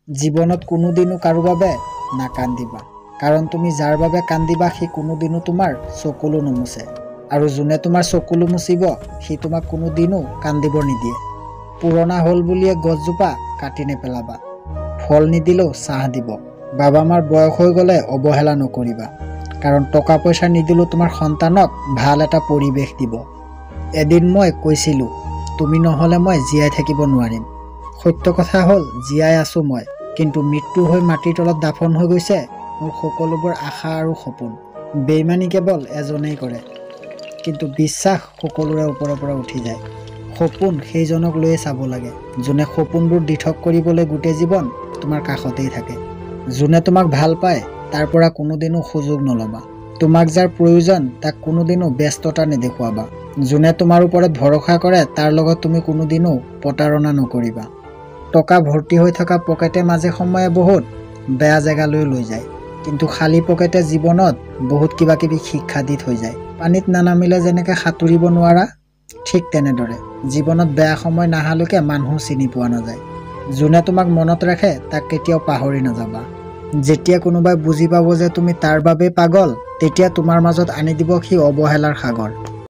জীৱনত কোনোদিনো কাৰো বাবে নাকান্দিবা, কাৰণ তুমি যাৰ বাবে কান্দিবা সি কোনোদিনো তোমাৰ চকুলো নুমুছে, আৰু যোনে তোমাৰ চকুলো মুচিব সি তোমাক কোনোদিনো কান্দিব নিদিয়ে। পুৰণা হ'ল বুলিয়ে গছজোপা কাটি নেপেলাবা, ফল নিদিলেও ছাঁ দিব। বাবা মাৰ বয়স হৈ গ'লে অৱহেলা নকৰিবা, কাৰণ টকা পইচা নিদিলেও তোমাৰ সন্তানক ভাল এটা পৰিৱেশ দিব। এদিন মই কৈছিলোঁ, তুমি নহ'লে মই জীয়াই থাকিব নোৱাৰিম। সত্য কথা হ'ল জীয়াই আছোঁ মই, কিন্তু মৃত্যু হৈ মাটিৰ তলত দাফন হৈ গৈছে মোৰ সকলোবোৰ আশা আৰু সপোন। বেইমানি কেৱল এজনেই কৰে, কিন্তু বিশ্বাস সকলোৰে ওপৰৰ পৰা উঠি যায়। সপোন সেইজনক লৈয়ে চাব লাগে যোনে সপোনবোৰ দিঠক কৰিবলৈ গোটেই জীৱন তোমাৰ কাষতেই থাকে। যোনে তোমাক ভাল পায় তাৰ পৰা কোনোদিনো সুযোগ নল'বা। তোমাক যাৰ প্ৰয়োজন তাক কোনোদিনো ব্যস্ততা নেদেখুৱাবা। যোনে তোমাৰ ওপৰত ভৰসা কৰে তাৰ লগত তুমি কোনোদিনো প্ৰতাৰণা নকৰিবা। টকা ভৰ্তি হৈ থকা পকেটে মাজে সময়ে বহুত বেয়া জেগালৈ লৈ যায়, কিন্তু খালী পকেটে জীৱনত বহুত কিবা কিবি শিক্ষা দি থৈ যায়। পানীত নানামিলে যেনেকৈ সাঁতুৰিব নোৱাৰা, ঠিক তেনেদৰে জীৱনত বেয়া সময় নাহালৈকে মানুহ চিনি পোৱা নাযায়। যোনে তোমাক মনত ৰাখে তাক কেতিয়াও পাহৰি নাযাবা। যেতিয়া কোনোবাই বুজি পাব যে তুমি তাৰ বাবেই পাগল, তেতিয়া তোমাৰ মাজত আনি দিব সি অৱহেলাৰ সাগৰ।